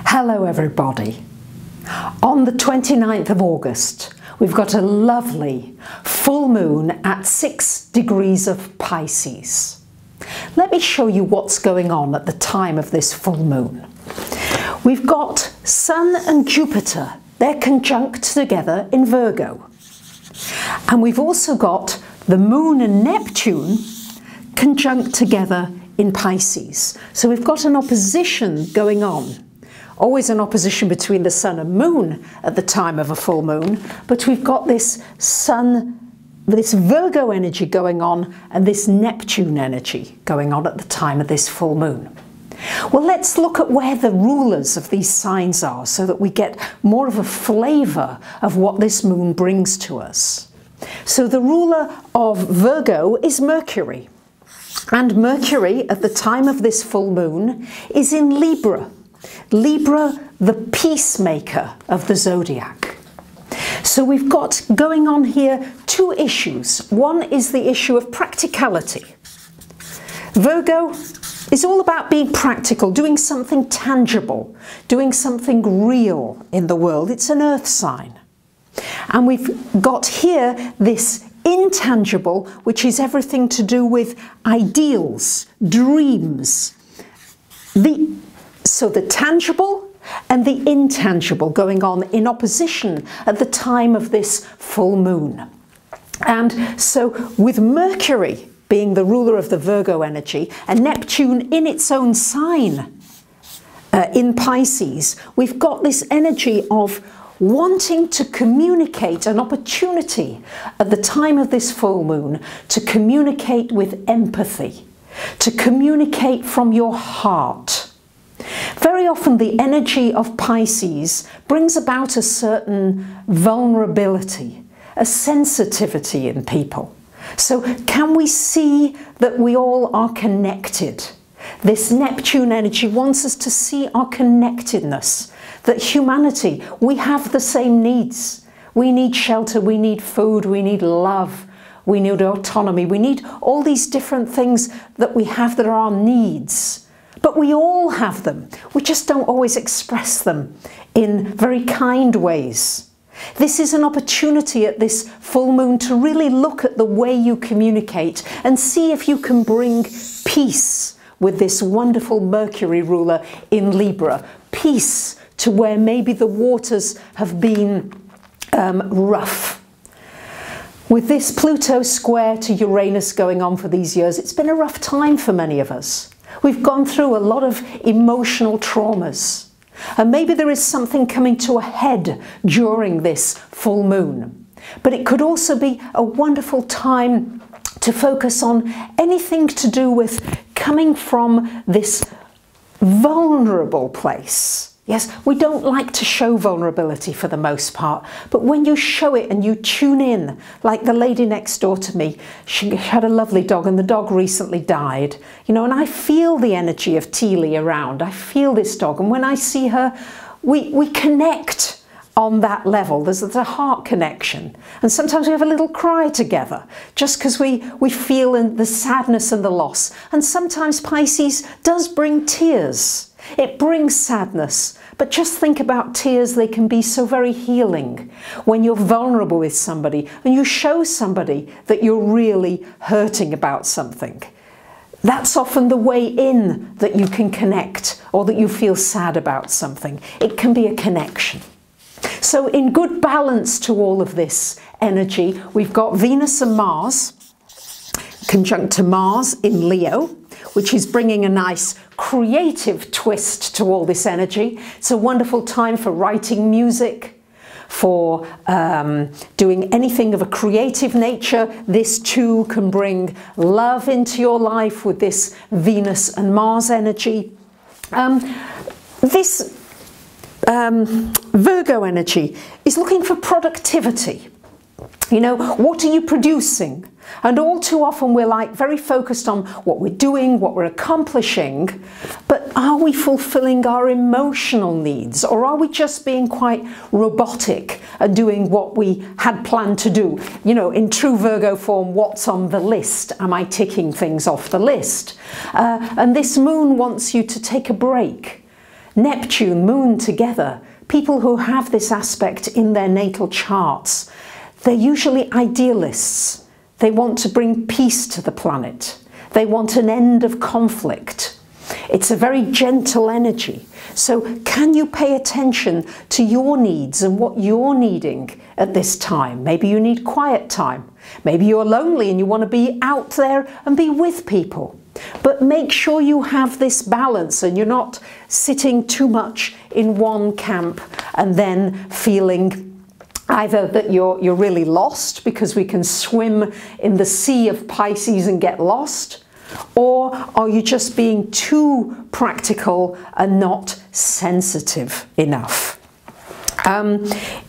Hello everybody. On the 29th of August, we've got a lovely full moon at 6 degrees of Pisces. Let me show you what's going on at the time of this full moon. We've got Sun and Jupiter, they're conjunct together in Virgo. And we've also got the Moon and Neptune conjunct together in Pisces. So we've got an opposition going on. Always an opposition between the Sun and Moon at the time of a full moon, but we've got this Virgo energy going on and this Neptune energy going on at the time of this full moon. Well, let's look at where the rulers of these signs are so that we get more of a flavour of what this moon brings to us. So the ruler of Virgo is Mercury, and Mercury at the time of this full moon is in Libra. Libra, the peacemaker of the zodiac. So we've got going on here two issues. One is the issue of practicality. Virgo is all about being practical, doing something tangible, doing something real in the world. It's an earth sign. And we've got here this intangible, which is everything to do with ideals, dreams. So the tangible and the intangible going on in opposition at the time of this full moon. And so with Mercury being the ruler of the Virgo energy and Neptune in its own sign in Pisces, we've got this energy of wanting to communicate, an opportunity at the time of this full moon to communicate with empathy, to communicate from your heart. Very often the energy of Pisces brings about a certain vulnerability, a sensitivity in people. So can we see that we all are connected? This Neptune energy wants us to see our connectedness, that humanity, we have the same needs. We need shelter, we need food, we need love, we need autonomy, we need all these different things that we have that are our needs. But we all have them. We just don't always express them in very kind ways. This is an opportunity at this full moon to really look at the way you communicate and see if you can bring peace with this wonderful Mercury ruler in Libra. Peace to where maybe the waters have been rough. With this Pluto square to Uranus going on for these years, it's been a rough time for many of us. We've gone through a lot of emotional traumas, and maybe there is something coming to a head during this full moon. But it could also be a wonderful time to focus on anything to do with coming from this vulnerable place. Yes, we don't like to show vulnerability for the most part, but when you show it and you tune in, like the lady next door to me, she had a lovely dog and the dog recently died, you know, and I feel the energy of Teely around. I feel this dog, and when I see her, we connect on that level. There's a heart connection, and sometimes we have a little cry together just because we feel the sadness and the loss. And sometimes Pisces does bring tears. It brings sadness, but just think about tears. They can be so very healing when you're vulnerable with somebody and you show somebody that you're really hurting about something. That's often the way in that you can connect, or that you feel sad about something. It can be a connection. So in good balance to all of this energy, we've got Venus and Mars conjunct to Mars in Leo, which is bringing a nice creative twist to all this energy. It's a wonderful time for writing music, for doing anything of a creative nature. This too can bring love into your life with this Venus and Mars energy. This Virgo energy is looking for productivity. You know, what are you producing? And all too often we're like very focused on what we're doing, what we're accomplishing, but are we fulfilling our emotional needs, or are we just being quite robotic and doing what we had planned to do? You know, in true Virgo form, what's on the list? Am I ticking things off the list? And this moon wants you to take a break. Neptune, Moon together, people who have this aspect in their natal charts, they're usually idealists. They want to bring peace to the planet. They want an end of conflict. It's a very gentle energy. So can you pay attention to your needs and what you're needing at this time? Maybe you need quiet time. Maybe you're lonely and you want to be out there and be with people. But make sure you have this balance and you're not sitting too much in one camp and then feeling either that you're really lost, because we can swim in the sea of Pisces and get lost, or are you just being too practical and not sensitive enough?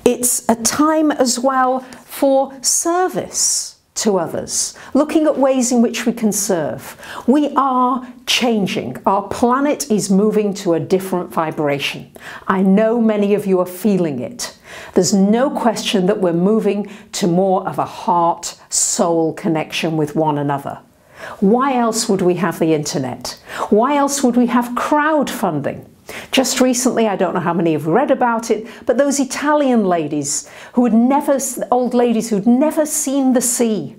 It's a time as well for service to others, looking at ways in which we can serve. We are changing. Our planet is moving to a different vibration. I know many of you are feeling it. There's no question that we're moving to more of a heart-soul connection with one another. Why else would we have the internet? Why else would we have crowdfunding? Just recently, I don't know how many have read about it, but those Italian ladies who had never, old ladies who'd never seen the sea,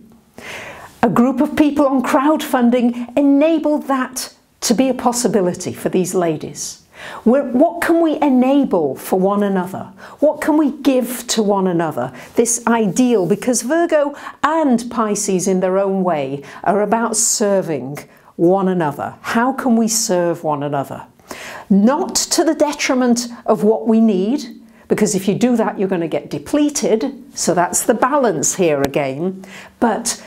a group of people on crowdfunding enabled that to be a possibility for these ladies. What can we enable for one another? What can we give to one another? This ideal, because Virgo and Pisces in their own way are about serving one another. How can we serve one another? Not to the detriment of what we need, because if you do that, you're going to get depleted. So that's the balance here again. But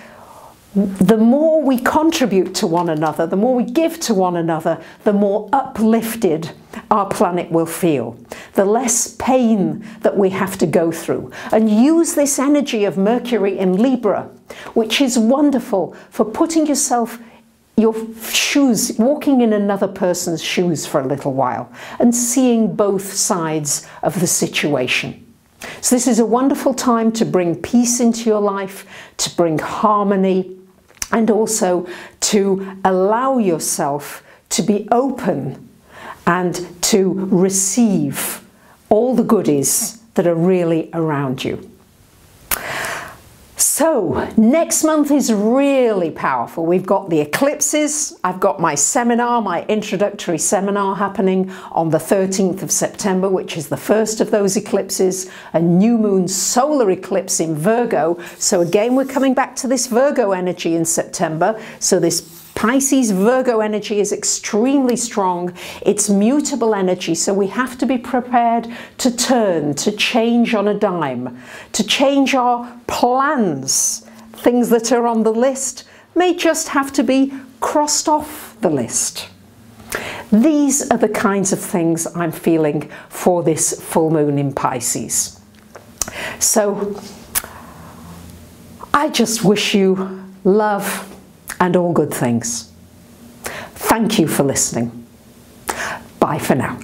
the more we contribute to one another, the more we give to one another, the more uplifted our planet will feel, the less pain that we have to go through. And use this energy of Mercury in Libra, which is wonderful for putting yourself, your shoes, walking in another person's shoes for a little while and seeing both sides of the situation. So this is a wonderful time to bring peace into your life, to bring harmony, and also to allow yourself to be open and to receive all the goodies that are really around you. So next month is really powerful. We've got the eclipses. I've got my seminar, my introductory seminar happening on the 13th of September, which is the first of those eclipses, a new moon solar eclipse in Virgo. So again, we're coming back to this Virgo energy in September. So this Pisces Virgo energy is extremely strong. It's mutable energy, so we have to be prepared to turn, to change on a dime, to change our plans. Things that are on the list may just have to be crossed off the list. These are the kinds of things I'm feeling for this full moon in Pisces. So I just wish you love and all good things. Thank you for listening. Bye for now.